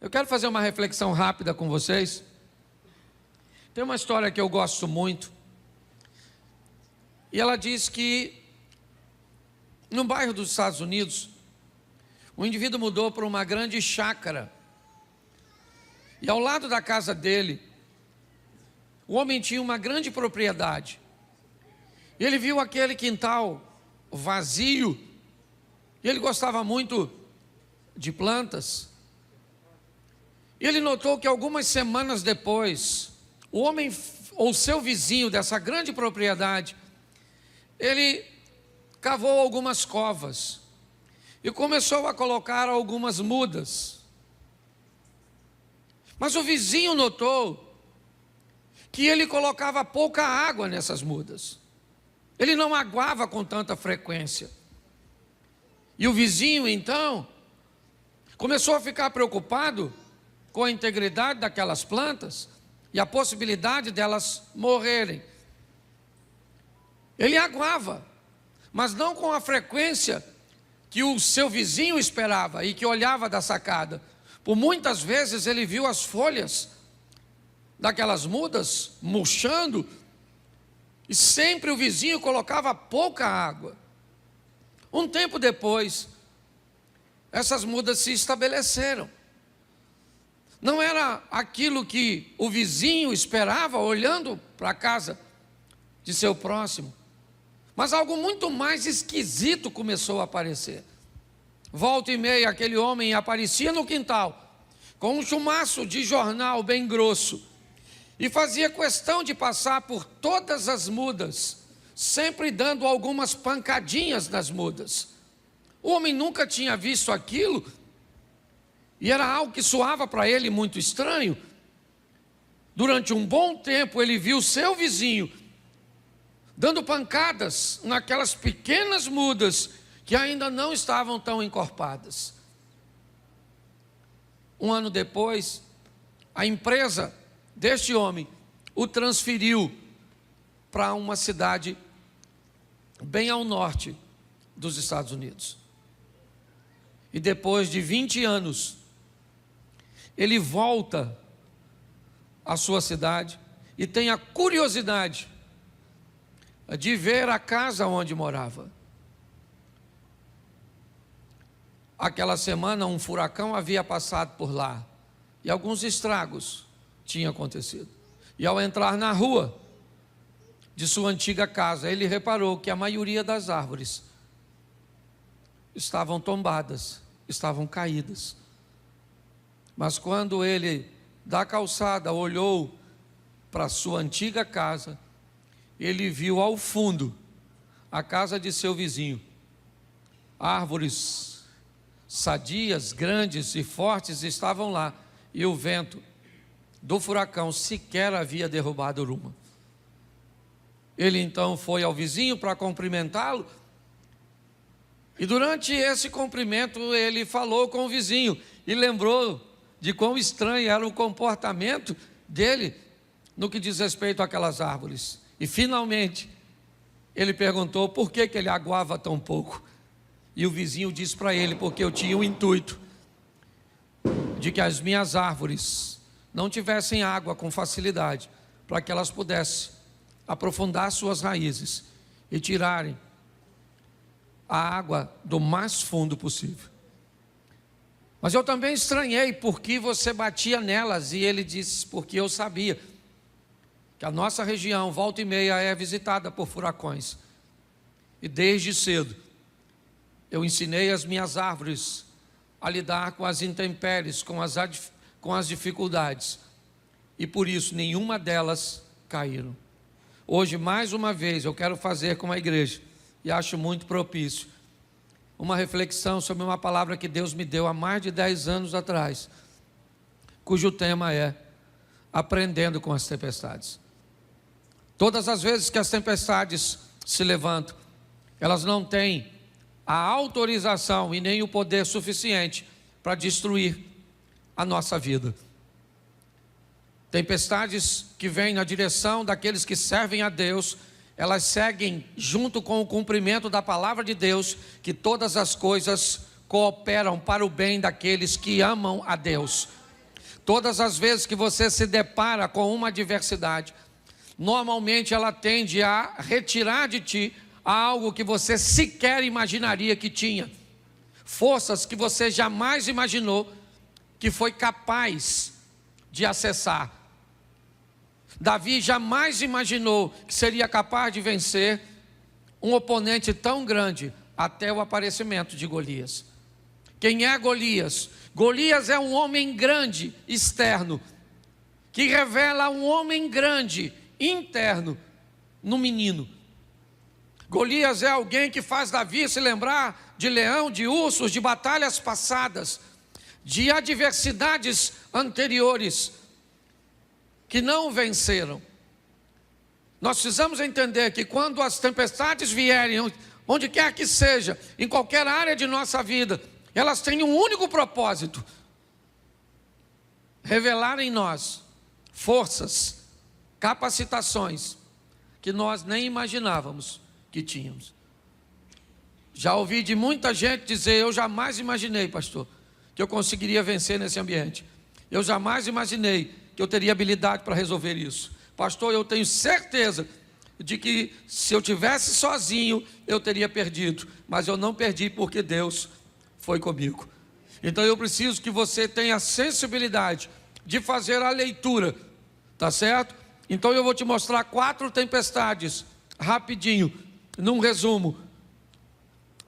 Eu quero fazer uma reflexão rápida com vocês. Tem uma história que eu gosto muito. E ela diz que, num bairro dos Estados Unidos, um indivíduo mudou para uma grande chácara. E ao lado da casa dele, o homem tinha uma grande propriedade. Ele viu aquele quintal vazio. E ele gostava muito de plantas. E ele notou que algumas semanas depois, o homem ou seu vizinho dessa grande propriedade, ele cavou algumas covas e começou a colocar algumas mudas. Mas o vizinho notou que ele colocava pouca água nessas mudas. Ele não aguava com tanta frequência. E o vizinho, então, começou a ficar preocupado com a integridade daquelas plantas e a possibilidade delas morrerem. Ele aguava, mas não com a frequência que o seu vizinho esperava e que olhava da sacada. Por muitas vezes ele viu as folhas daquelas mudas murchando e sempre o vizinho colocava pouca água. Um tempo depois, essas mudas se estabeleceram. Não era aquilo que o vizinho esperava olhando para a casa de seu próximo, mas algo muito mais esquisito começou a aparecer. Volta e meia aquele homem aparecia no quintal com um chumaço de jornal bem grosso e fazia questão de passar por todas as mudas, sempre dando algumas pancadinhas nas mudas. O homem nunca tinha visto aquilo e era algo que soava para ele muito estranho. Durante um bom tempo ele viu seu vizinho dando pancadas naquelas pequenas mudas que ainda não estavam tão encorpadas. Um ano depois, a empresa deste homem o transferiu para uma cidade bem ao norte dos Estados Unidos. E depois de 20 anos, ele volta à sua cidade e tem a curiosidade de ver a casa onde morava. Aquela semana um furacão havia passado por lá e alguns estragos tinham acontecido. E ao entrar na rua de sua antiga casa, ele reparou que a maioria das árvores estavam tombadas, estavam caídas. Mas quando ele, da calçada, olhou para sua antiga casa, ele viu ao fundo a casa de seu vizinho. Árvores sadias, grandes e fortes estavam lá, e o vento do furacão sequer havia derrubado uma. Ele então foi ao vizinho para cumprimentá-lo, e durante esse cumprimento ele falou com o vizinho e lembrou de quão estranho era o comportamento dele no que diz respeito àquelas árvores. E finalmente ele perguntou por que ele aguava tão pouco. E o vizinho disse para ele: porque eu tinha o intuito de que as minhas árvores não tivessem água com facilidade, para que elas pudessem aprofundar suas raízes e tirarem a água do mais fundo possível. Mas eu também estranhei porque você batia nelas. E ele disse: porque eu sabia que a nossa região, volta e meia, é visitada por furacões. E desde cedo eu ensinei as minhas árvores a lidar com as intempéries, com as dificuldades. E por isso nenhuma delas caíram. Hoje, mais uma vez, eu quero fazer com a igreja, e acho muito propício, uma reflexão sobre uma palavra que Deus me deu há mais de 10 anos atrás, cujo tema é aprendendo com as tempestades. Todas as vezes que as tempestades se levantam, elas não têm a autorização e nem o poder suficiente para destruir a nossa vida. Tempestades que vêm na direção daqueles que servem a Deus, elas seguem junto com o cumprimento da palavra de Deus, que todas as coisas cooperam para o bem daqueles que amam a Deus. todas as vezes que você se depara com uma adversidade, normalmente ela tende a retirar de ti algo que você sequer imaginaria que tinha. Forças que você jamais imaginou que foi capaz de acessar. Davi jamais imaginou que seria capaz de vencer um oponente tão grande até o aparecimento de Golias. Quem é Golias? Golias é um homem grande, externo, que revela um homem grande, interno, no menino. Golias é alguém que faz Davi se lembrar de leão, de ursos, de batalhas passadas, de adversidades anteriores que não venceram. Nós precisamos entender que quando as tempestades vierem, onde quer que seja, em qualquer área de nossa vida, elas têm um único propósito: revelar em nós forças, capacitações que nós nem imaginávamos que tínhamos. Já ouvi de muita gente dizer: eu jamais imaginei, pastor, que eu conseguiria vencer nesse ambiente. Eu jamais imaginei que eu teria habilidade para resolver isso. Pastor, eu tenho certeza de que se eu tivesse sozinho, eu teria perdido. Mas eu não perdi porque Deus foi comigo. Então eu preciso que você tenha a sensibilidade de fazer a leitura, tá certo? Então eu vou te mostrar 4 tempestades, rapidinho, num resumo.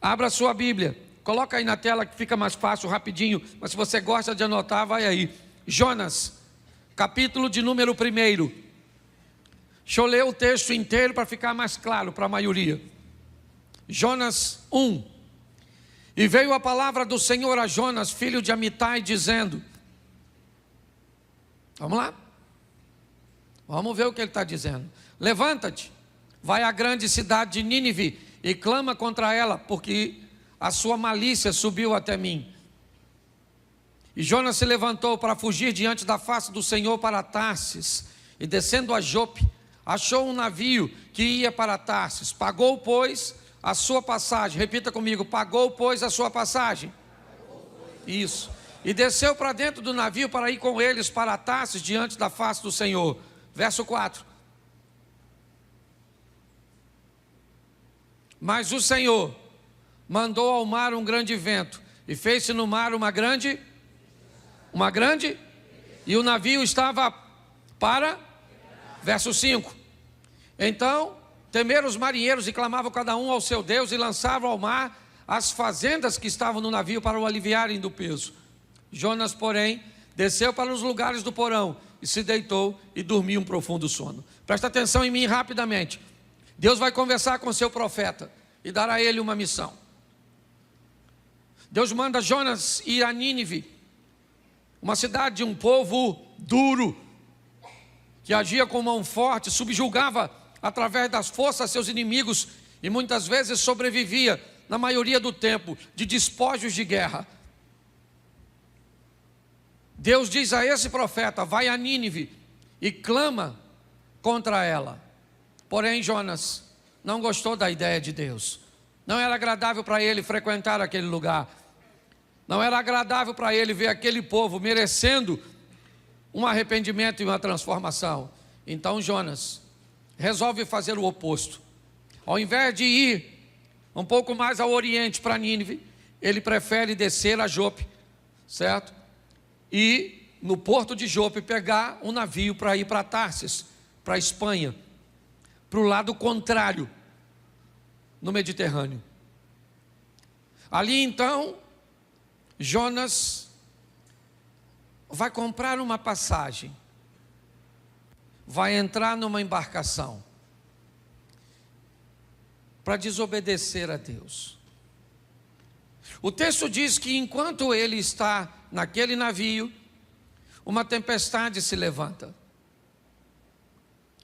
Abra a sua Bíblia, coloca aí na tela que fica mais fácil, rapidinho. Mas se você gosta de anotar, vai aí. Jonas, capítulo de número 1. Deixa eu ler o texto inteiro para ficar mais claro para a maioria. Jonas 1. E veio a palavra do Senhor a Jonas, filho de Amitai, dizendo... Vamos lá? Vamos ver o que ele está dizendo. Levanta-te, vai à grande cidade de Nínive e clama contra ela, porque a sua malícia subiu até mim. E Jonas se levantou para fugir diante da face do Senhor para Tarsis, e descendo a Jope, achou um navio que ia para Tarsis. Pagou, pois, a sua passagem. Repita comigo: pagou, pois, a sua passagem. Isso. E desceu para dentro do navio para ir com eles para Tarsis diante da face do Senhor. Verso 4. Mas o Senhor mandou ao mar um grande vento, e fez-se no mar uma grande, e o navio estava para, verso 5. Então temeram os marinheiros e clamavam cada um ao seu Deus, e lançavam ao mar as fazendas que estavam no navio para o aliviarem do peso. Jonas, porém, desceu para os lugares do porão e se deitou e dormiu um profundo sono. Presta atenção em mim rapidamente. Deus vai conversar com seu profeta e dar a ele uma missão. Deus manda Jonas ir a Nínive, uma cidade de um povo duro, que agia com mão forte, subjugava através das forças seus inimigos e muitas vezes sobrevivia, na maioria do tempo, de despojos de guerra. Deus diz a esse profeta: vai a Nínive e clama contra ela. Porém Jonas não gostou da ideia de Deus. Não era agradável para ele frequentar aquele lugar. Não era agradável para ele ver aquele povo merecendo um arrependimento e uma transformação. Então Jonas resolve fazer o oposto. Ao invés de ir um pouco mais ao oriente para Nínive, ele prefere descer a Jope, certo? E no porto de Jope pegar um navio para ir para Tarsis, para a Espanha, para o lado contrário, no Mediterrâneo. Ali então, Jonas vai comprar uma passagem, vai entrar numa embarcação para desobedecer a Deus. O texto diz que enquanto ele está naquele navio, uma tempestade se levanta.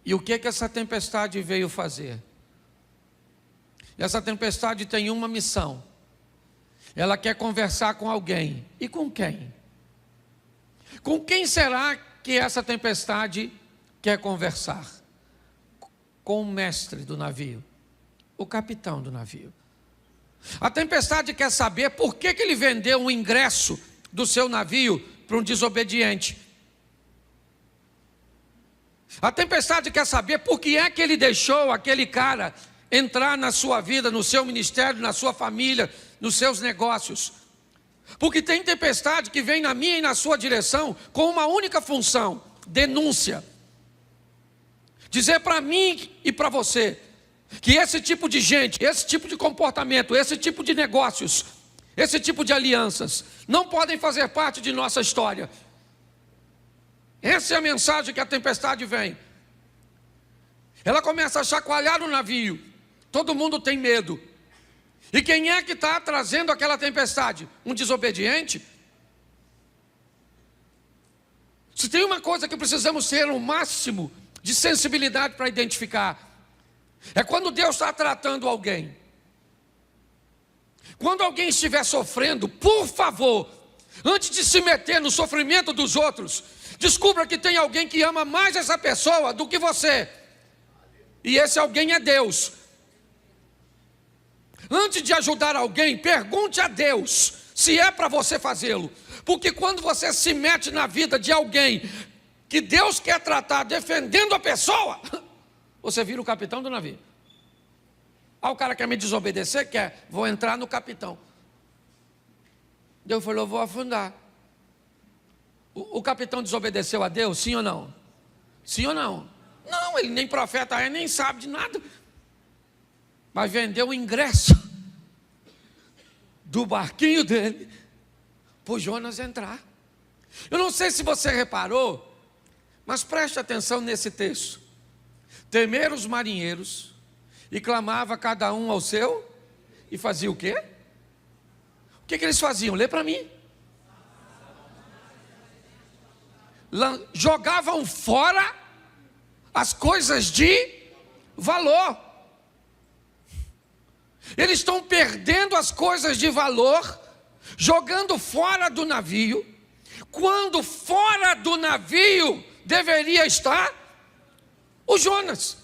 E o que essa tempestade veio fazer? Essa tempestade tem uma missão. Ela quer conversar com alguém. E com quem? Com quem será que essa tempestade quer conversar? Com o mestre do navio, o capitão do navio. A tempestade quer saber por que ele vendeu o ingresso do seu navio para um desobediente. A tempestade quer saber por que é que ele deixou aquele cara entrar na sua vida, no seu ministério, na sua família, nos seus negócios. Porque tem tempestade que vem na minha e na sua direção com uma única função: denúncia. Dizer para mim e para você que esse tipo de gente, esse tipo de comportamento, esse tipo de negócios, esse tipo de alianças não podem fazer parte de nossa história. Essa é a mensagem que a tempestade vem. Ela começa a chacoalhar o navio. Todo mundo tem medo. E quem é que está trazendo aquela tempestade? Um desobediente? Se tem uma coisa que precisamos ter o máximo de sensibilidade para identificar, é quando Deus está tratando alguém. Quando alguém estiver sofrendo, por favor, antes de se meter no sofrimento dos outros, descubra que tem alguém que ama mais essa pessoa do que você. E esse alguém é Deus. Antes de ajudar alguém, pergunte a Deus se é para você fazê-lo. Porque quando você se mete na vida de alguém que Deus quer tratar defendendo a pessoa, você vira o capitão do navio. O cara quer me desobedecer? Quer, vou entrar no capitão. Deus falou, vou afundar. O capitão desobedeceu a Deus, sim ou não? Sim ou não? Não, ele nem profeta é, nem sabe de nada. Mas vendeu o ingresso do barquinho dele para o Jonas entrar. Eu não sei se você reparou, mas preste atenção nesse texto. Temeram os marinheiros e clamava cada um ao seu, e fazia o quê? O que eles faziam? Lê para mim. Jogavam fora as coisas de valor. Eles estão perdendo as coisas de valor, jogando fora do navio, quando fora do navio deveria estar o Jonas.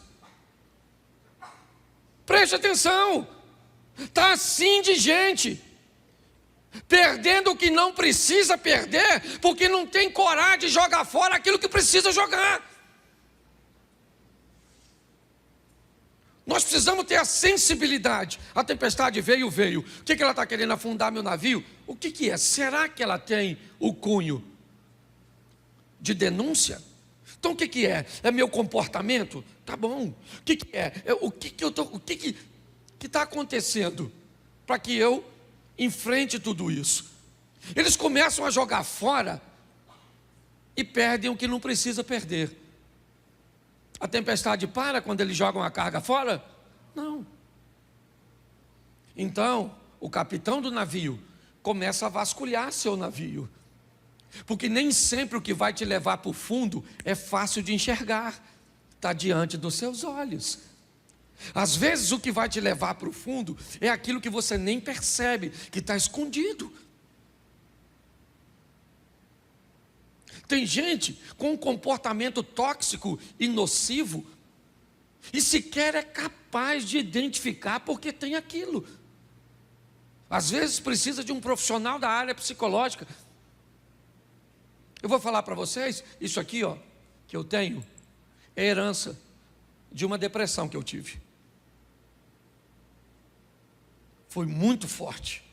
Preste atenção, está assim de gente, perdendo o que não precisa perder, porque não tem coragem de jogar fora aquilo que precisa jogar. Nós precisamos ter a sensibilidade. A tempestade veio. O que ela está querendo? Afundar meu navio? O que é? Será que ela tem o cunho de denúncia? Então o que é? É meu comportamento? Tá bom. O que é? O que está acontecendo para que eu enfrente tudo isso? Eles começam a jogar fora e perdem o que não precisa perder. A tempestade para quando eles jogam a carga fora? Não. Então, o capitão do navio começa a vasculhar seu navio. Porque nem sempre o que vai te levar para o fundo é fácil de enxergar. Está diante dos seus olhos. Às vezes o que vai te levar para o fundo é aquilo que você nem percebe, que está escondido. Tem gente com um comportamento tóxico e nocivo e sequer é capaz de identificar porque tem aquilo. Às vezes precisa de um profissional da área psicológica. Eu vou falar para vocês, isso aqui que eu tenho, é herança de uma depressão que eu tive. Foi muito forte.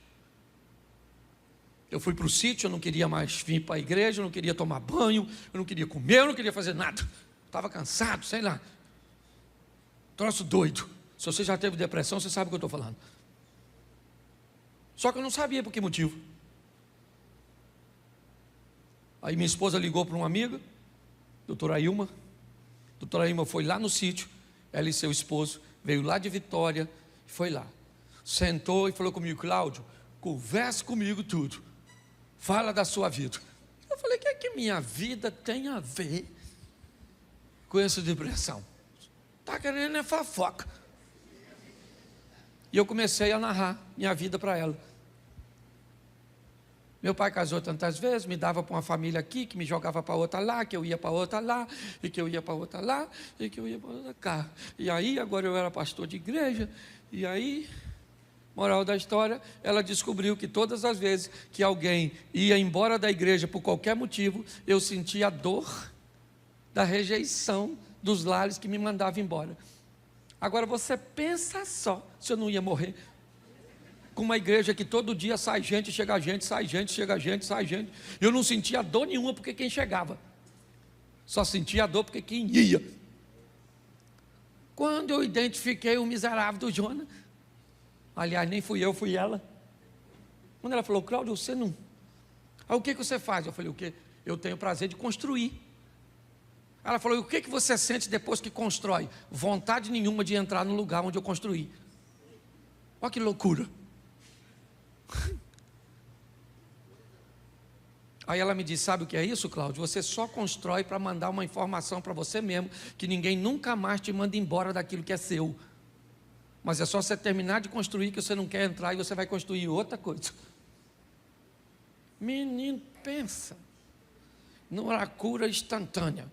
Eu fui para o sítio, eu não queria mais vir para a igreja, eu não queria tomar banho, eu não queria comer, eu não queria fazer nada. Estava cansado, sei lá. Troço doido. Se você já teve depressão, você sabe o que eu estou falando. Só que eu não sabia por que motivo. Aí minha esposa ligou para uma amiga, doutora Ilma. Doutora Ilma foi lá no sítio, ela e seu esposo, veio lá de Vitória, foi lá. Sentou e falou comigo, Cláudio, converse comigo tudo. Fala da sua vida. Eu falei, o que é que minha vida tem a ver com essa depressão? Está querendo é fofoca. E eu comecei a narrar minha vida para ela. Meu pai casou tantas vezes, me dava para uma família aqui, que me jogava para outra lá, que eu ia para outra lá, e que eu ia para outra lá, e que eu ia para outra cá. E aí, agora eu era pastor de igreja, e aí... Moral da história, ela descobriu que todas as vezes que alguém ia embora da igreja por qualquer motivo, eu sentia dor da rejeição dos lares que me mandavam embora. Agora você pensa só, se eu não ia morrer com uma igreja que todo dia sai gente, chega gente, sai gente, chega gente, sai gente. Eu não sentia dor nenhuma porque quem chegava, só sentia dor porque quem ia. Quando eu identifiquei o miserável do Jonas, aliás, nem fui eu, fui ela. Quando ela falou: Cláudio, você não... Aí o que você faz? Eu falei: o quê? Eu tenho o prazer de construir. Ela falou: e o que você sente depois que constrói? Vontade nenhuma de entrar no lugar onde eu construí. Olha que loucura. Aí ela me disse: sabe o que é isso, Cláudio? Você só constrói para mandar uma informação para você mesmo, que ninguém nunca mais te manda embora daquilo que é seu. Mas é só você terminar de construir que você não quer entrar e você vai construir outra coisa. Menino, pensa numa cura instantânea.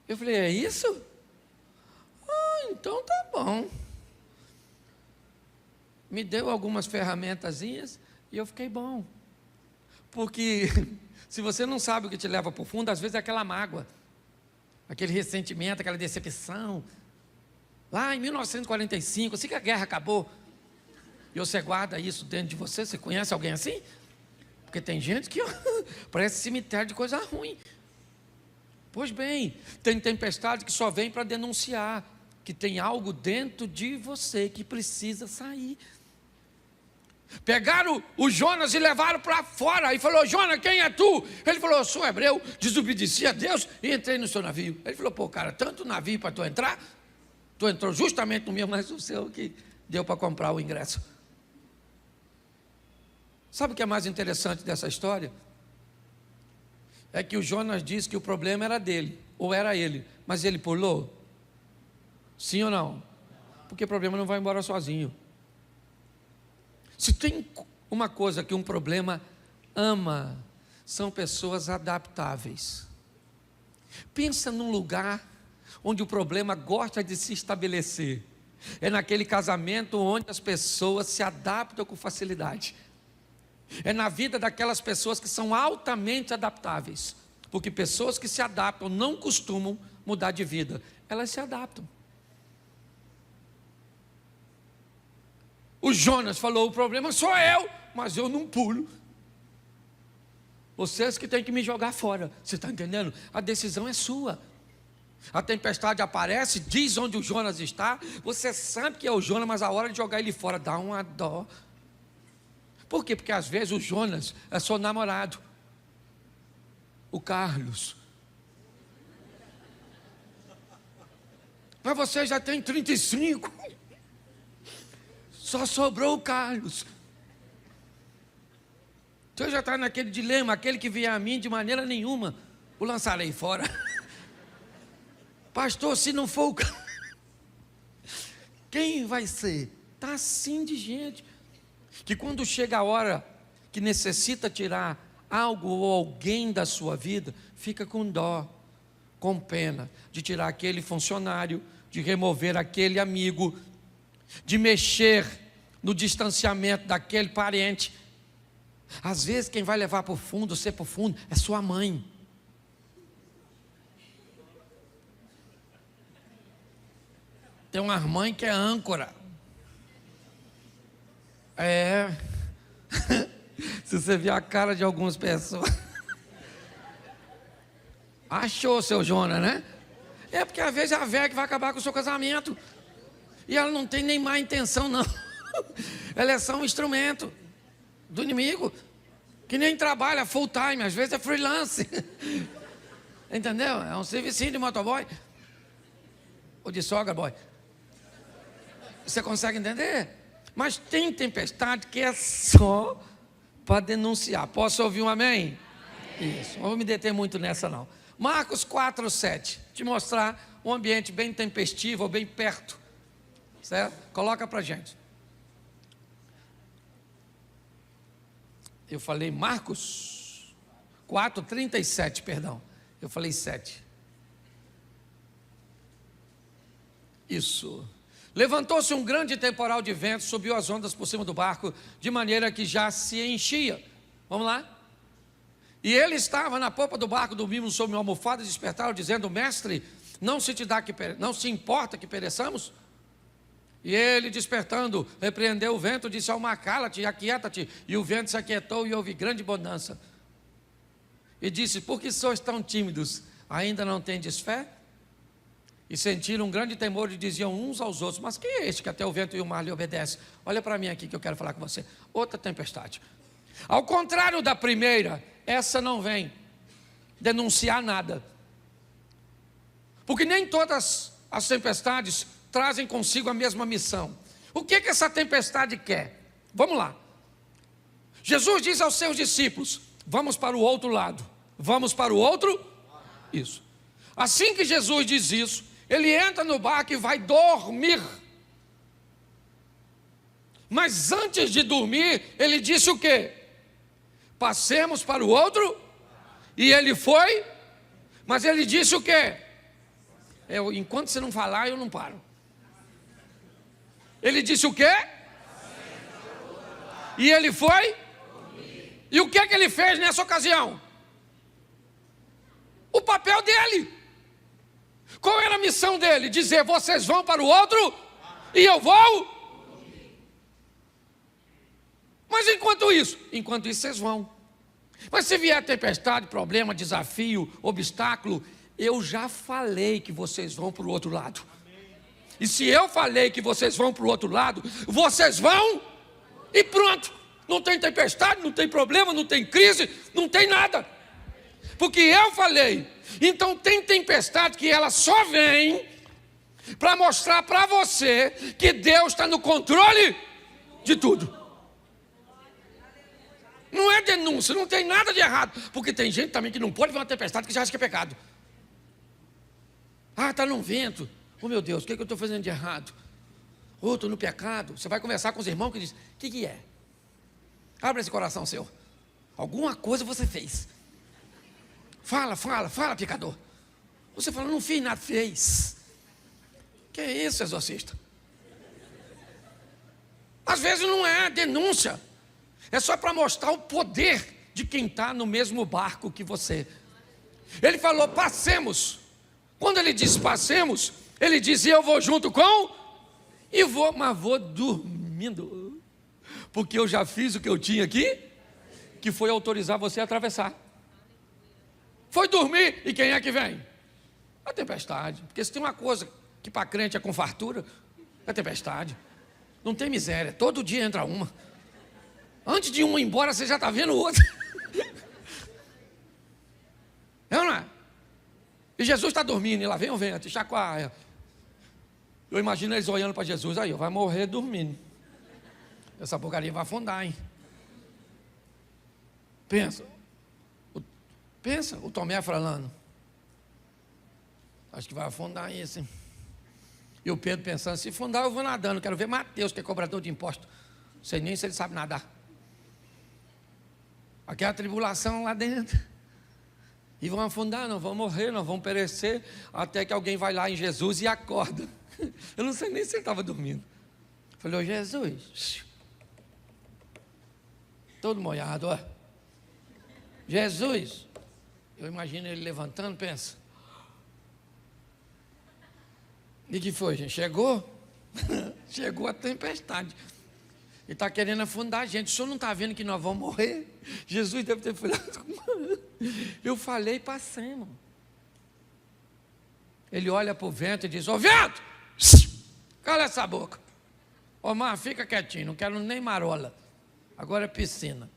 Eu falei: é isso? Ah, então tá bom. Me deu algumas ferramentazinhas e eu fiquei bom. Porque se você não sabe o que te leva para o fundo, às vezes é aquela mágoa, aquele ressentimento, aquela decepção. Lá em 1945, assim que a guerra acabou, e você guarda isso dentro de você. Você conhece alguém assim? Porque tem gente que parece cemitério de coisa ruim. Pois bem, tem tempestade que só vem para denunciar que tem algo dentro de você que precisa sair. Pegaram o Jonas e levaram para fora. E falou: Jonas, quem é tu? Ele falou: eu sou hebreu, desobedeci a Deus e entrei no seu navio. Ele falou: pô, cara, tanto navio para tu entrar? Tu entrou justamente no meu, mas o seu que deu para comprar o ingresso. Sabe o que é mais interessante dessa história? É que o Jonas disse que o problema era dele, ou era ele, mas ele pulou? Sim ou não? Porque o problema não vai embora sozinho. Se tem uma coisa que um problema ama, são pessoas adaptáveis. Pensa num lugar onde o problema gosta de se estabelecer. É naquele casamento onde as pessoas se adaptam com facilidade. É na vida daquelas pessoas que são altamente adaptáveis. Porque pessoas que se adaptam não costumam mudar de vida. Elas se adaptam. O Jonas falou: o problema sou eu, mas eu não pulo. Vocês que têm que me jogar fora. Você está entendendo? A decisão é sua. A tempestade aparece, diz onde o Jonas está. Você sabe que é o Jonas, mas a hora de jogar ele fora dá uma dó. Por quê? Porque às vezes o Jonas é seu namorado, o Carlos. Mas você já tem 35. Só sobrou o Carlos. Você já está naquele dilema: aquele que vier a mim, de maneira nenhuma o lançarei fora. Pastor, se não for o Carlos, quem vai ser? Está assim de gente, que quando chega a hora que necessita tirar algo ou alguém da sua vida, fica com dó, com pena, de tirar aquele funcionário, de remover aquele amigo, de mexer no distanciamento daquele parente. Às vezes quem vai levar para o fundo, ser para o fundo, é sua mãe. Tem uma mãe que é âncora. Se você ver a cara de algumas pessoas. Achou, seu Jonas, né? É porque às vezes é a velha que vai acabar com o seu casamento. E ela não tem nem má intenção, não. Ela é só um instrumento do inimigo, que nem trabalha full time, às vezes é freelance. Entendeu? É um servicinho de motoboy. Ou de sogra boy. Você consegue entender? Mas tem tempestade que é só para denunciar. Posso ouvir um amém? Amém. Isso, não vou me deter muito nessa não. Marcos 4:7, te mostrar um ambiente bem tempestivo, ou bem perto. Certo? Coloca para a gente. Eu falei Marcos 4:37, perdão. Eu falei 7. Isso. Levantou-se um grande temporal de vento, subiu as ondas por cima do barco, de maneira que já se enchia. Vamos lá? E ele estava na popa do barco, dormindo sobre uma almofada, e despertaram, dizendo: mestre, não se importa que pereçamos? E ele, despertando, repreendeu o vento, disse ao mar: cala-te, aquieta-te. E o vento se aquietou e houve grande bonança. E disse: por que sois tão tímidos? Ainda não tendes fé? E sentiram um grande temor e diziam uns aos outros: mas quem é este que até o vento e o mar lhe obedecem? Olha para mim aqui que eu quero falar com você. Outra tempestade. Ao contrário da primeira, essa não vem denunciar nada. Porque nem todas as tempestades trazem consigo a mesma missão. O que essa tempestade quer? Vamos lá. Jesus diz aos seus discípulos: vamos para o outro lado. Vamos para o outro? Isso. Assim que Jesus diz isso, ele entra no barco e vai dormir. Mas antes de dormir, ele disse o quê? Passemos para o outro. E ele foi. Mas ele disse o quê? Enquanto você não falar, eu não paro. Ele disse o quê? E ele foi. E o que ele fez nessa ocasião? O papel dele. Qual era a missão dele? Dizer: vocês vão para o outro e eu vou. Mas enquanto isso vocês vão. Mas se vier tempestade, problema, desafio, obstáculo, eu já falei que vocês vão para o outro lado. E se eu falei que vocês vão para o outro lado, vocês vão e pronto. Não tem tempestade, não tem problema, não tem crise, não tem nada. Porque eu falei. Então tem tempestade que ela só vem para mostrar para você que Deus está no controle de tudo. Não é denúncia, não tem nada de errado. Porque tem gente também que não pode ver uma tempestade que já acha que é pecado. Ah, está num vento. Oh meu Deus, o que eu estou fazendo de errado? Oh, estou no pecado. Você vai conversar com os irmãos que dizem: o que é? Abre esse coração seu. Alguma coisa você fez. Fala, pecador. Você fala: não fiz nada, fez. Que é isso, exorcista? Às vezes não é denúncia. É só para mostrar o poder de quem está no mesmo barco que você. Ele falou: passemos. Quando ele disse passemos, ele dizia: eu vou junto com. E vou, mas vou dormindo. Porque eu já fiz o que eu tinha aqui, que foi autorizar você a atravessar. Foi dormir, e quem é que vem? A tempestade. Porque se tem uma coisa que para crente é com fartura, é a tempestade. Não tem miséria, todo dia entra uma. Antes de uma ir embora, você já está vendo outra. É ou não é? E Jesus está dormindo, e lá vem o vento, chacoalha. Eu imagino eles olhando para Jesus: aí, vai morrer dormindo. Essa porcaria vai afundar, hein? Pensa, o Tomé falando: acho que vai afundar isso, hein? E o Pedro pensando: se afundar eu vou nadando, quero ver Mateus, que é cobrador de imposto. Não sei nem se ele sabe nadar. Aquela tribulação lá dentro. E vão afundar, não vão morrer, não vão perecer, até que alguém vai lá em Jesus e acorda. Eu não sei nem se ele estava dormindo. Falei: ô Jesus, todo molhado, ó. Jesus. Eu imagino ele levantando, pensa: e que foi, gente? Chegou? Chegou a tempestade. Ele está querendo afundar a gente. O senhor não está vendo que nós vamos morrer? Jesus deve ter falado: eu falei, passemos. Ele olha para o vento e diz: ô vento, cala essa boca. Ô mar, fica quietinho, não quero nem marola. Agora é piscina.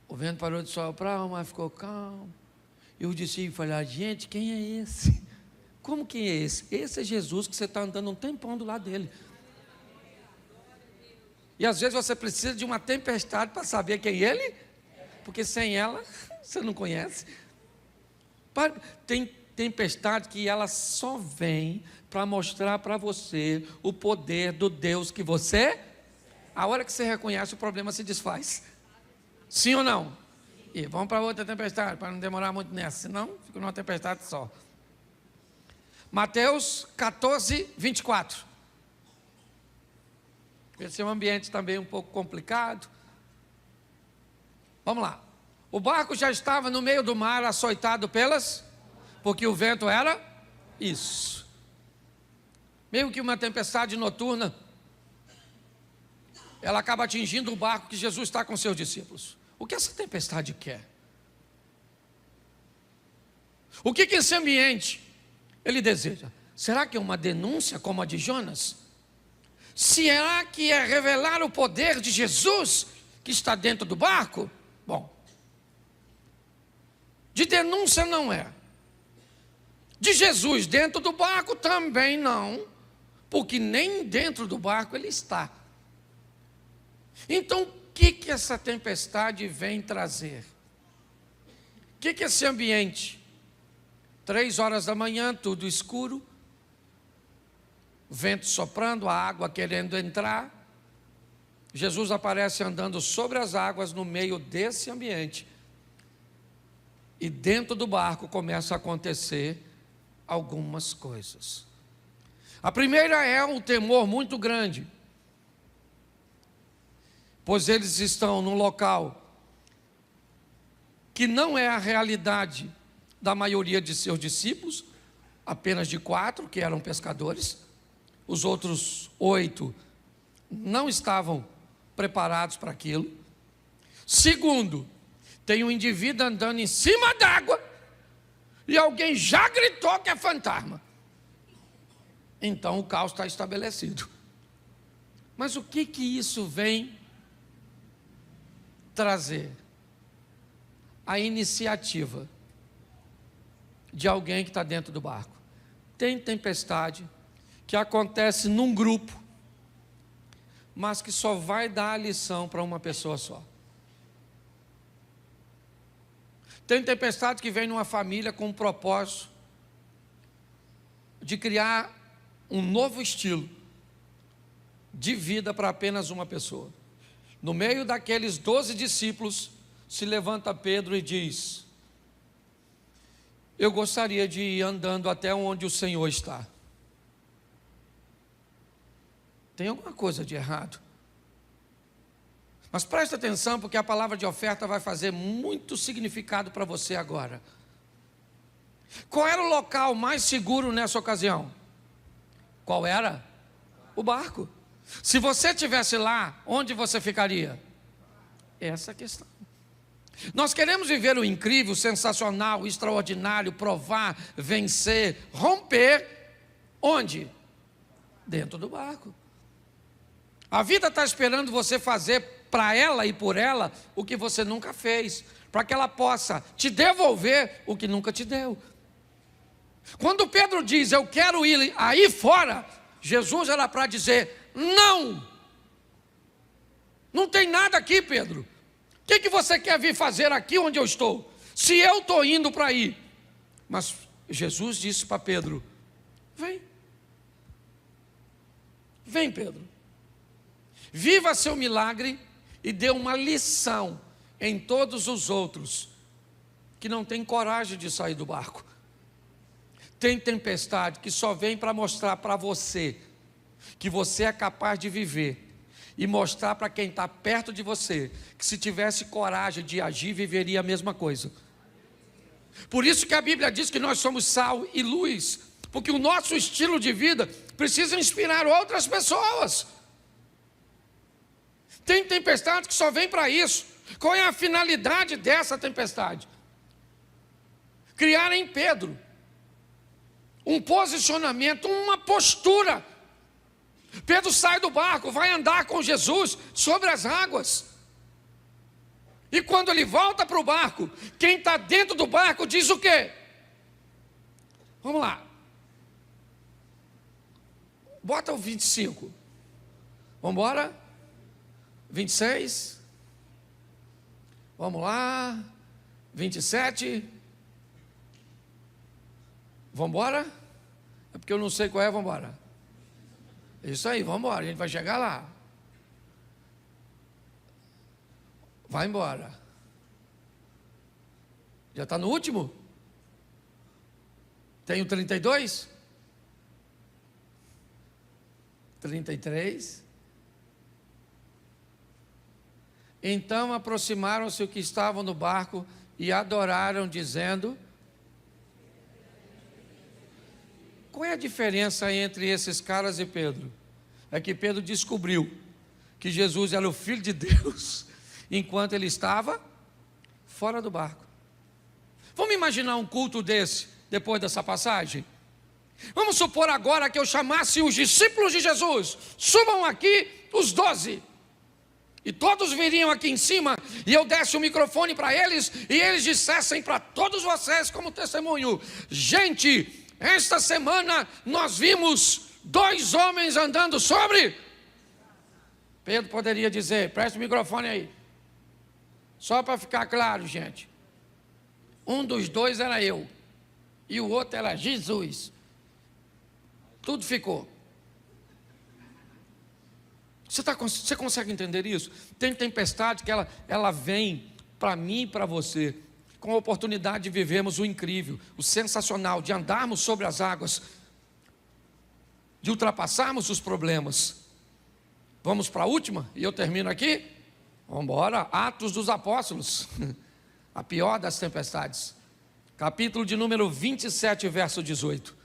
O vento parou de soprar, o mar ficou calmo. E os discípulos falaram: gente, quem é esse? Como quem é esse? Esse é Jesus, que você está andando um tempão do lado dele. E às vezes você precisa de uma tempestade para saber quem ele é, porque sem ela você não conhece. Tem tempestade que ela só vem para mostrar para você o poder do Deus que você. A hora que você reconhece, o problema se desfaz. Sim ou não? E vamos para outra tempestade, para não demorar muito nessa, senão fica numa tempestade só. Mateus 14, 24. Esse é um ambiente também um pouco complicado. Vamos lá. O barco já estava no meio do mar, açoitado porque o vento era isso. Meio que uma tempestade noturna. Ela acaba atingindo o barco que Jesus está com seus discípulos. O que essa tempestade quer? O que esse ambiente ele deseja? Será que é uma denúncia como a de Jonas? Será que é revelar o poder de Jesus que está dentro do barco? Bom, de denúncia não é. De Jesus dentro do barco também não, porque nem dentro do barco ele está. Então, o que essa tempestade vem trazer? O que esse ambiente? 3 horas da manhã, tudo escuro, vento soprando, a água querendo entrar. Jesus aparece andando sobre as águas no meio desse ambiente. E dentro do barco começa a acontecer algumas coisas. A primeira é um temor muito grande, pois eles estão num local que não é a realidade da maioria de seus discípulos, apenas de 4 que eram pescadores. Os outros 8 não estavam preparados para aquilo. Segundo, tem um indivíduo andando em cima d'água e alguém já gritou que é fantasma. Então o caos está estabelecido. Mas o que isso vem trazer? A iniciativa de alguém que está dentro do barco. Tem tempestade que acontece num grupo, mas que só vai dar a lição para uma pessoa só. Tem tempestade que vem numa família com o propósito de criar um novo estilo de vida para apenas uma pessoa. No meio daqueles 12 discípulos, se levanta Pedro e diz: eu gostaria de ir andando até onde o Senhor está. Tem alguma coisa de errado. Mas preste atenção, porque a palavra de oferta vai fazer muito significado para você agora. Qual era o local mais seguro nessa ocasião? Qual era? O barco. Se você estivesse lá, onde você ficaria? Essa é a questão. Nós queremos viver o incrível, o sensacional, o extraordinário, provar, vencer, romper. Onde? Dentro do barco. A vida está esperando você fazer para ela e por ela o que você nunca fez, para que ela possa te devolver o que nunca te deu. Quando Pedro diz, eu quero ir aí fora, Jesus era para dizer, não. Não tem nada aqui, Pedro. O que você quer vir fazer aqui onde eu estou? Se eu estou indo para aí. Mas Jesus disse para Pedro, vem. Vem, Pedro. Viva seu milagre e dê uma lição em todos os outros que não têm coragem de sair do barco. Tem tempestade que só vem para mostrar para você que você é capaz de viver e mostrar para quem está perto de você que se tivesse coragem de agir, viveria a mesma coisa. Por isso que a Bíblia diz que nós somos sal e luz, porque o nosso estilo de vida precisa inspirar outras pessoas. Tem tempestade que só vem para isso. Qual é a finalidade dessa tempestade? Criar em Pedro um posicionamento, uma postura. Pedro sai do barco, vai andar com Jesus sobre as águas. E quando ele volta para o barco, quem está dentro do barco diz o quê? Vamos lá. Bota o 25. Vamos embora? 26. Vamos lá. 27. Vamos embora? É porque eu não sei qual é, vamos embora. Isso aí, vamos embora, a gente vai chegar lá. Vai embora. Já está no último? Tem o 32? 33. Então aproximaram-se os que estavam no barco e adoraram, dizendo... Qual é a diferença entre esses caras e Pedro? É que Pedro descobriu que Jesus era o Filho de Deus, enquanto ele estava fora do barco. Vamos imaginar um culto desse, depois dessa passagem? Vamos supor agora que eu chamasse os discípulos de Jesus, subam aqui os 12, e todos viriam aqui em cima, e eu desse o microfone para eles, e eles dissessem para todos vocês como testemunho: gente, esta semana nós vimos 2 homens andando sobre... Pedro poderia dizer, presta o microfone aí, só para ficar claro, gente, um dos 2 era eu, e o outro era Jesus. Tudo ficou. Você consegue entender isso? Tem tempestade que ela vem para mim e para você, com a oportunidade de vivermos o incrível, o sensacional, de andarmos sobre as águas, de ultrapassarmos os problemas. Vamos para a última, e eu termino aqui? Vamos embora. Atos dos Apóstolos, a pior das tempestades, capítulo de número 27, verso 18.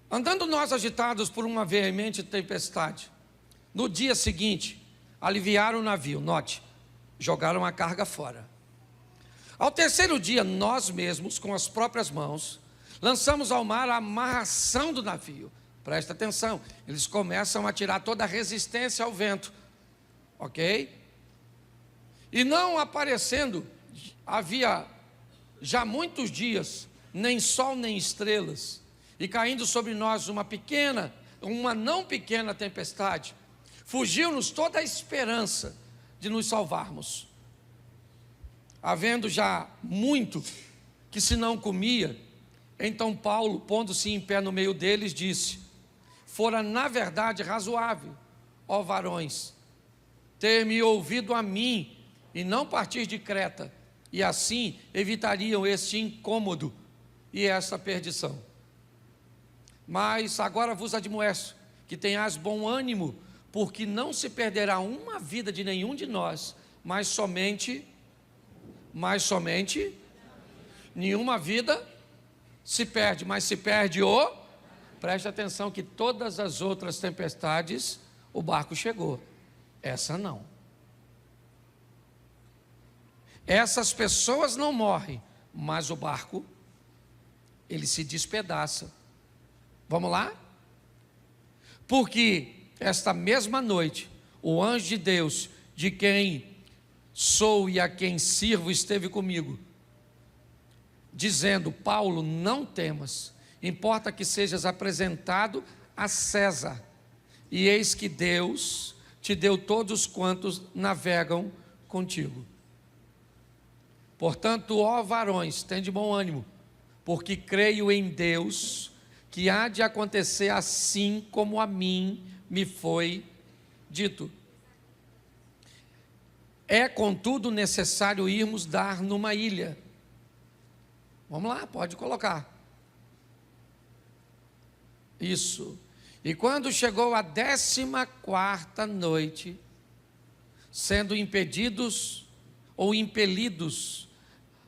Andando nós agitados por uma veemente tempestade, no dia seguinte, aliviaram o navio, note, jogaram a carga fora. Ao 3º dia, nós mesmos, com as próprias mãos, lançamos ao mar a amarração do navio. Presta atenção, eles começam a tirar toda a resistência ao vento, ok? E não aparecendo, havia já muitos dias, nem sol nem estrelas, e caindo sobre nós uma não pequena tempestade, fugiu-nos toda a esperança de nos salvarmos. Havendo já muito que se não comia, então Paulo, pondo-se em pé no meio deles, disse: fora na verdade razoável, ó varões, ter-me ouvido a mim e não partir de Creta, e assim evitariam este incômodo e esta perdição. Mas agora vos admoesto que tenhais bom ânimo, porque não se perderá uma vida de nenhum de nós, mas somente nenhuma vida se perde, mas se perde preste atenção que todas as outras tempestades, o barco chegou, essa não. Essas pessoas não morrem, mas o barco, ele se despedaça. Vamos lá? Porque esta mesma noite, o anjo de Deus, de quem sou e a quem sirvo, esteve comigo, dizendo: Paulo, não temas, importa que sejas apresentado a César, e eis que Deus te deu todos quantos navegam contigo. Portanto, ó varões, tende bom ânimo, porque creio em Deus, que há de acontecer assim como a mim me foi dito. É, contudo, necessário irmos dar numa ilha. Vamos lá, pode colocar. Isso. E quando chegou a 14ª noite, sendo impedidos ou impelidos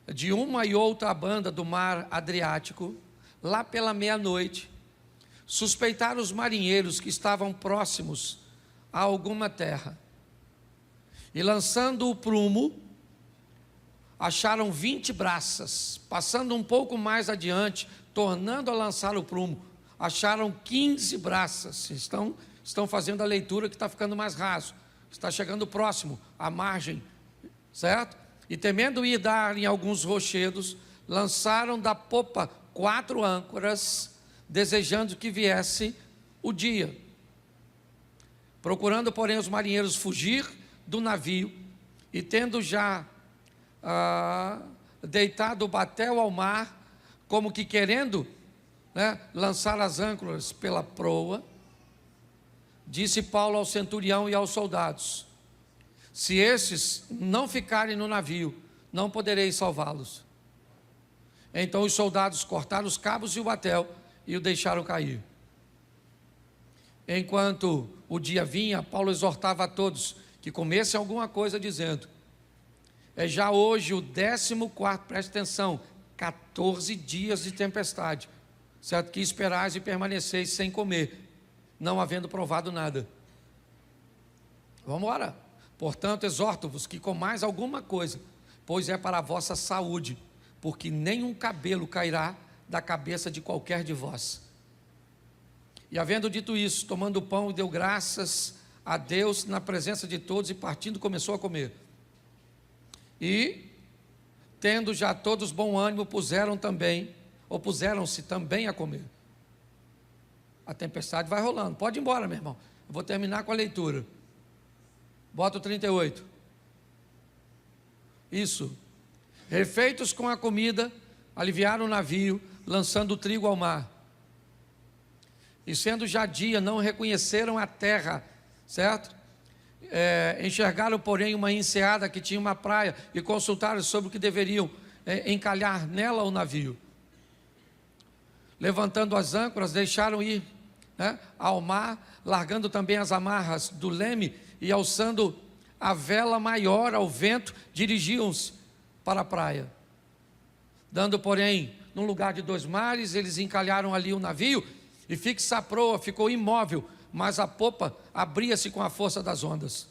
de uma e outra banda do mar Adriático, lá pela meia-noite, suspeitaram os marinheiros que estavam próximos a alguma terra, e lançando o prumo, acharam 20 braças. Passando um pouco mais adiante, tornando a lançar o prumo, acharam 15 braças. Estão fazendo a leitura que está ficando mais raso, está chegando próximo à margem, certo? E temendo ir dar em alguns rochedos, lançaram da popa 4 âncoras, desejando que viesse o dia. Procurando, porém, os marinheiros fugir do navio, e tendo já deitado o batel ao mar, como que querendo, lançar as âncoras pela proa, disse Paulo ao centurião e aos soldados: se estes não ficarem no navio, não poderei salvá-los. Então os soldados cortaram os cabos e o batel e o deixaram cair. enquanto o dia vinha, Paulo exortava a todos que comessem alguma coisa, dizendo: é já hoje o 14º, preste atenção, 14 dias de tempestade, certo? Que esperais e permaneceis sem comer, não havendo provado nada. Vamos embora. Portanto, exorto-vos que comais alguma coisa, pois é para a vossa saúde, porque nenhum cabelo cairá da cabeça de qualquer de vós. E havendo dito isso, tomando o pão, deu graças a Deus na presença de todos, e partindo começou a comer. E, tendo já todos bom ânimo, puseram-se também a comer. A tempestade vai rolando. Pode ir embora, meu irmão. Eu vou terminar com a leitura. Bota o 38. Isso. Refeitos com a comida, aliviaram o navio, lançando o trigo ao mar. E sendo já dia, não reconheceram a terra, certo? Enxergaram, porém, uma enseada que tinha uma praia, e consultaram sobre o que deveriam encalhar nela o navio. Levantando as âncoras, deixaram ir, ao mar, largando também as amarras do leme, e alçando a vela maior ao vento, dirigiam-se para a praia. Dando, porém, num lugar de 2 mares, eles encalharam ali o navio, e fixa a proa, ficou imóvel, mas a popa abria-se com a força das ondas.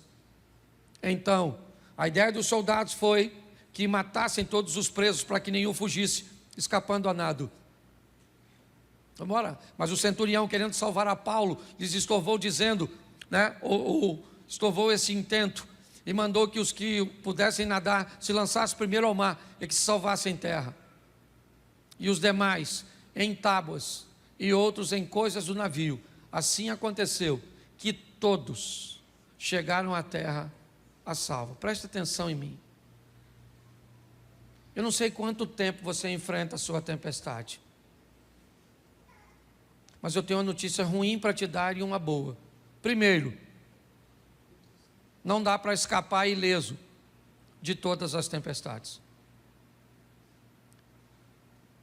Então, a ideia dos soldados foi que matassem todos os presos, para que nenhum fugisse, escapando a nado. Vamos embora. Mas o centurião, querendo salvar a Paulo, lhes estorvou, dizendo, estorvou esse intento, e mandou que os que pudessem nadar se lançassem primeiro ao mar, e que se salvassem em terra. E os demais em tábuas, e outros em coisas do navio. Assim aconteceu, que todos chegaram à terra a salvo. Preste atenção em mim. Eu não sei quanto tempo você enfrenta a sua tempestade, mas eu tenho uma notícia ruim para te dar e uma boa. Primeiro, não dá para escapar ileso de todas as tempestades.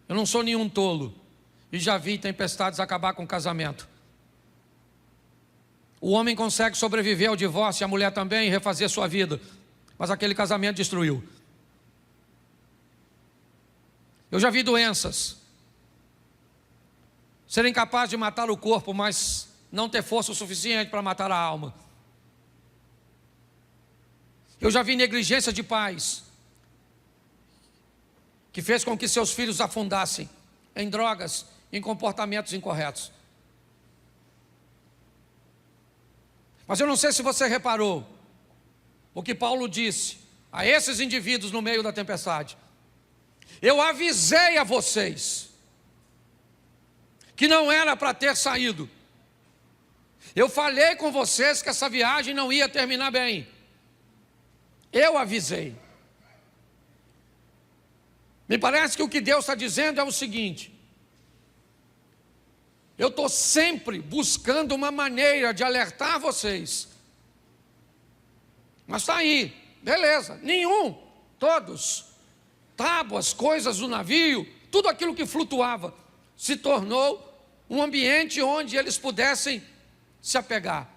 Eu não sou nenhum tolo, e já vi tempestades acabar com o casamento. O homem consegue sobreviver ao divórcio, e a mulher também, refazer sua vida, mas aquele casamento destruiu. Eu já vi doenças serem capazes de matar o corpo, mas não ter força o suficiente para matar a alma. Eu já vi negligência de pais que fez com que seus filhos afundassem em drogas, em comportamentos incorretos. Mas eu não sei se você reparou o que Paulo disse a esses indivíduos no meio da tempestade. Eu avisei a vocês que não era para ter saído. Eu falei com vocês que essa viagem não ia terminar bem. Eu avisei. Me parece que o que Deus está dizendo é o seguinte: eu estou sempre buscando uma maneira de alertar vocês. Mas está aí, beleza, nenhum, todos, tábuas, coisas do navio, tudo aquilo que flutuava, se tornou um ambiente onde eles pudessem se apegar.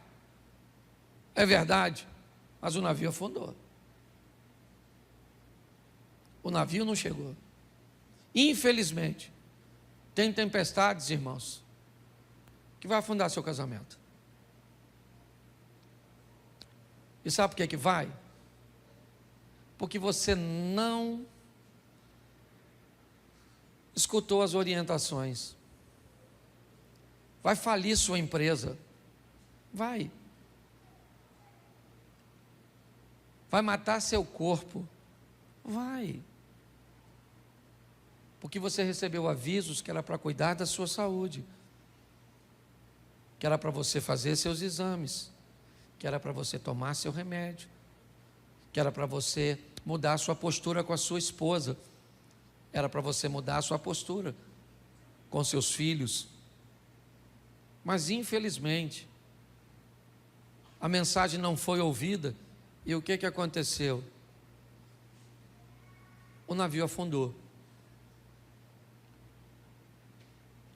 É verdade, mas o navio afundou. O navio não chegou. Infelizmente, tem tempestades, irmãos, que vai afundar seu casamento. E sabe por que vai? Porque você não escutou as orientações. Vai falir sua empresa. Vai matar seu corpo. Vai. Porque você recebeu avisos que era para cuidar da sua saúde, que era para você fazer seus exames, que era para você tomar seu remédio, que era para você mudar a sua postura com a sua esposa, era para você mudar a sua postura com seus filhos. Mas infelizmente a mensagem não foi ouvida, e o que aconteceu? O navio afundou.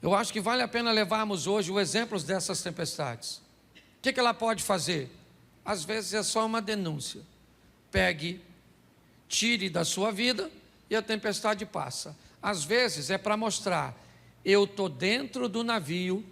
Eu acho que vale a pena levarmos hoje os exemplos dessas tempestades. que ela pode fazer? Às vezes é só uma denúncia. Pegue, tire da sua vida e a tempestade passa. Às vezes é para mostrar, eu estou dentro do navio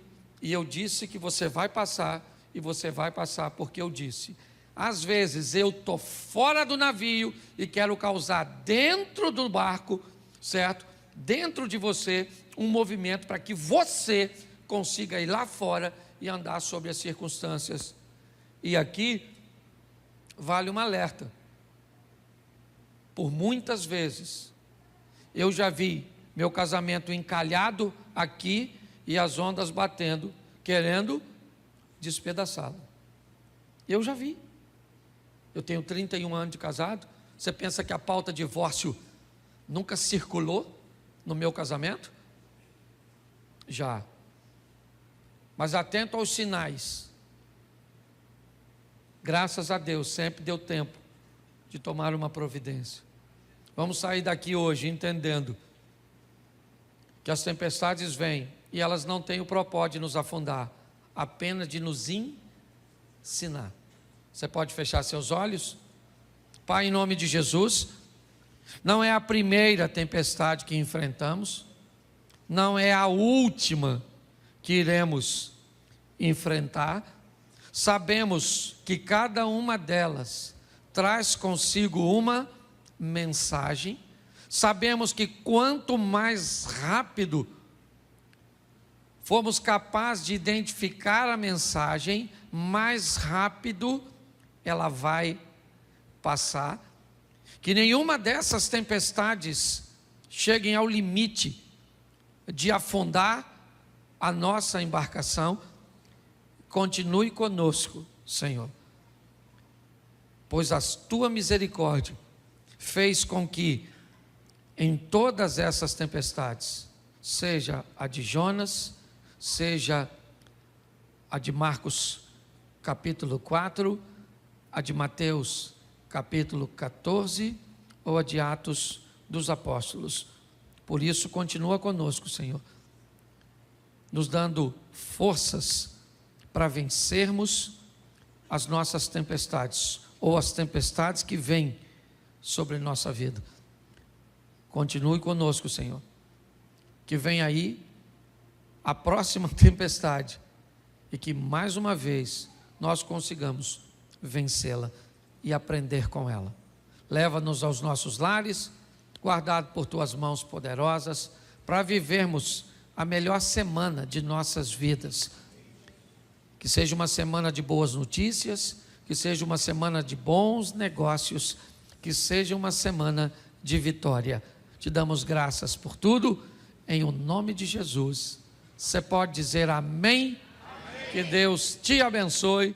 e eu disse que você vai passar, e você vai passar porque eu disse. Às vezes eu estou fora do navio e quero causar dentro do barco, certo? Dentro de você, um movimento para que você consiga ir lá fora e andar sobre as circunstâncias. E aqui vale um alerta. Por muitas vezes eu já vi meu casamento encalhado aqui e as ondas batendo, querendo despedaçá-lo. Eu já vi. Eu tenho 31 anos de casado. Você pensa que a pauta divórcio nunca circulou no meu casamento? Já. Mas atento aos sinais. Graças a Deus, sempre deu tempo de tomar uma providência. Vamos sair daqui hoje entendendo que as tempestades vêm e elas não têm o propósito de nos afundar, apenas de nos ensinar. Você pode fechar seus olhos? Pai, em nome de Jesus, não é a primeira tempestade que enfrentamos, não é a última que iremos enfrentar. Sabemos que cada uma delas traz consigo uma mensagem. Sabemos que quanto mais rápido formos capazes de identificar a mensagem, mais rápido ela vai passar. Que nenhuma dessas tempestades cheguem ao limite de afundar a nossa embarcação. Continue conosco, Senhor, pois a tua misericórdia fez com que em todas essas tempestades, seja a de Jonas, seja a de Marcos capítulo 4, a de Mateus capítulo 14, ou a de Atos dos Apóstolos. Por isso, continua conosco, Senhor, nos dando forças para vencermos as nossas tempestades, ou as tempestades que vêm sobre nossa vida. Continue conosco, Senhor, que vem aí a próxima tempestade, e que mais uma vez nós consigamos vencê-la e aprender com ela. Leva-nos aos nossos lares, guardado por tuas mãos poderosas, para vivermos a melhor semana de nossas vidas. Que seja uma semana de boas notícias, que seja uma semana de bons negócios, que seja uma semana de vitória. Te damos graças por tudo, em o nome de Jesus. Você pode dizer amém? Amém. Que Deus te abençoe.